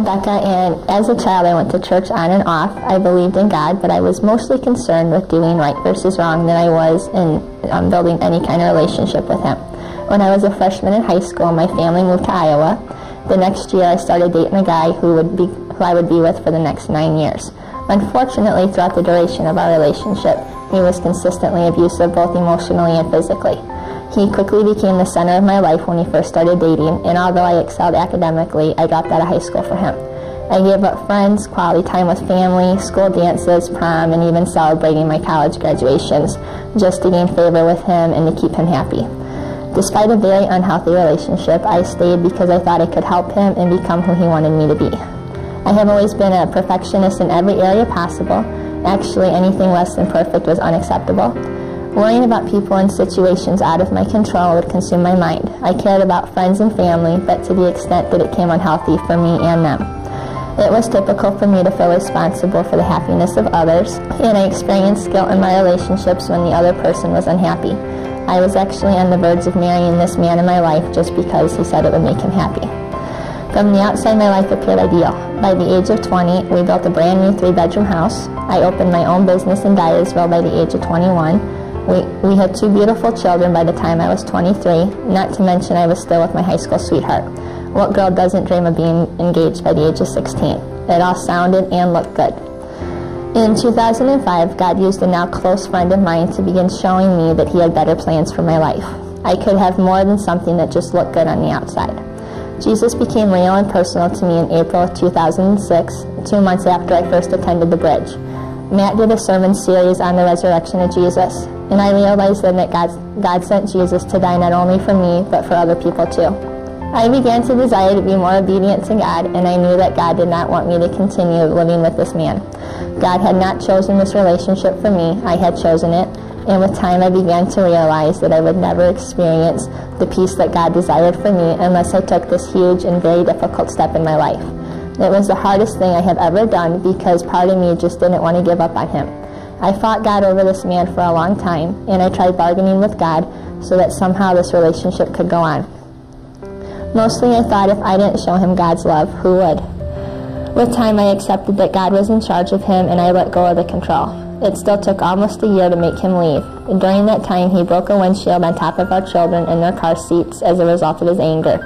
Bekah, and as a child I went to church on and off. I believed in God, but I was mostly concerned with doing right versus wrong than I was in building any kind of relationship with Him. When I was a freshman in high school, my family moved to Iowa. The next year I started dating a guy who I would be with for the next 9 years. Unfortunately, throughout the duration of our relationship, he was consistently abusive, both emotionally and physically. He quickly became the center of my life when he first started dating, and although I excelled academically, I dropped out of high school for him. I gave up friends, quality time with family, school dances, prom, and even celebrating my college graduations, just to gain favor with him and to keep him happy. Despite a very unhealthy relationship, I stayed because I thought I could help him and become who he wanted me to be. I have always been a perfectionist in every area possible. Actually, anything less than perfect was unacceptable. Worrying about people and situations out of my control would consume my mind. I cared about friends and family, but to the extent that it became unhealthy for me and them. It was typical for me to feel responsible for the happiness of others, and I experienced guilt in my relationships when the other person was unhappy. I was actually on the verge of marrying this man in my life just because he said it would make him happy. From the outside, my life appeared ideal. By the age of 20, we built a brand new 3-bedroom house. I opened my own business in Dyersville by the age of 21. We had 2 beautiful children by the time I was 23, not to mention I was still with my high school sweetheart. What girl doesn't dream of being engaged by the age of 16? It all sounded and looked good. In 2005, God used a now close friend of mine to begin showing me that He had better plans for my life. I could have more than something that just looked good on the outside. Jesus became real and personal to me in April of 2006, 2 months after I first attended the Bridge. Matt did a sermon series on the resurrection of Jesus, and I realized then that God sent Jesus to die not only for me, but for other people too. I began to desire to be more obedient to God, and I knew that God did not want me to continue living with this man. God had not chosen this relationship for me, I had chosen it, and with time I began to realize that I would never experience the peace that God desired for me unless I took this huge and very difficult step in my life. It was the hardest thing I have ever done because part of me just didn't want to give up on Him. I fought God over this man for a long time, and I tried bargaining with God so that somehow this relationship could go on. Mostly I thought if I didn't show him God's love, who would? With time I accepted that God was in charge of him, and I let go of the control. It still took almost a year to make him leave. During that time, he broke a windshield on top of our children in their car seats as a result of his anger.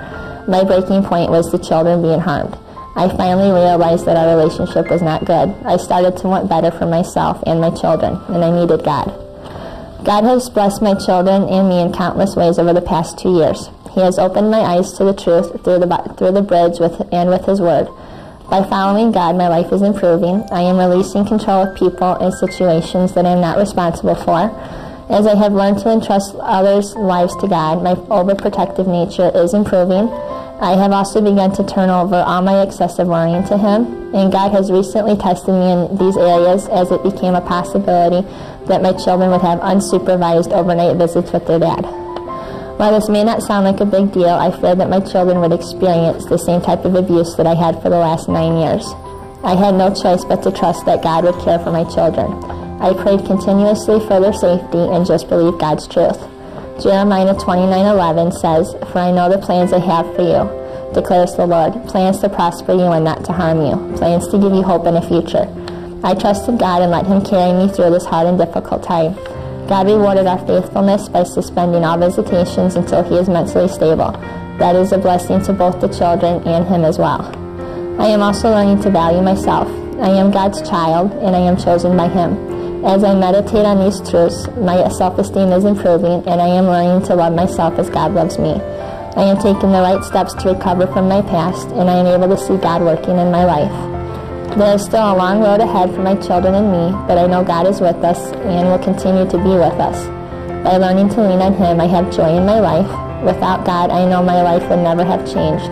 My breaking point was the children being harmed. I finally realized that our relationship was not good. I started to want better for myself and my children, and I needed God. God has blessed my children and me in countless ways over the past 2 years. He has opened my eyes to the truth through the Bridge with His Word. By following God, my life is improving. I am releasing control of people and situations that I am not responsible for. As I have learned to entrust others' lives to God, my overprotective nature is improving. I have also begun to turn over all my excessive worrying to Him, and God has recently tested me in these areas as it became a possibility that my children would have unsupervised overnight visits with their dad. While this may not sound like a big deal, I feared that my children would experience the same type of abuse that I had for the last 9 years. I had no choice but to trust that God would care for my children. I prayed continuously for their safety and just believed God's truth. Jeremiah 29:11 says, "For I know the plans I have for you, declares the Lord, plans to prosper you and not to harm you, plans to give you hope in a future." I trusted God and let Him carry me through this hard and difficult time. God rewarded our faithfulness by suspending all visitations until he is mentally stable. That is a blessing to both the children and him as well. I am also learning to value myself. I am God's child, and I am chosen by Him. As I meditate on these truths, my self-esteem is improving, and I am learning to love myself as God loves me. I am taking the right steps to recover from my past, and I am able to see God working in my life. There is still a long road ahead for my children and me, but I know God is with us and will continue to be with us. By learning to lean on Him, I have joy in my life. Without God, I know my life would never have changed.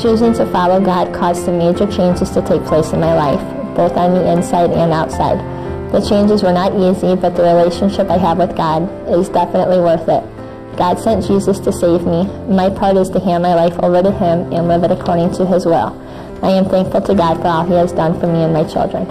Choosing to follow God caused some major changes to take place in my life, both on the inside and outside. The changes were not easy, but the relationship I have with God is definitely worth it. God sent Jesus to save me. My part is to hand my life over to Him and live it according to His will. I am thankful to God for all He has done for me and my children.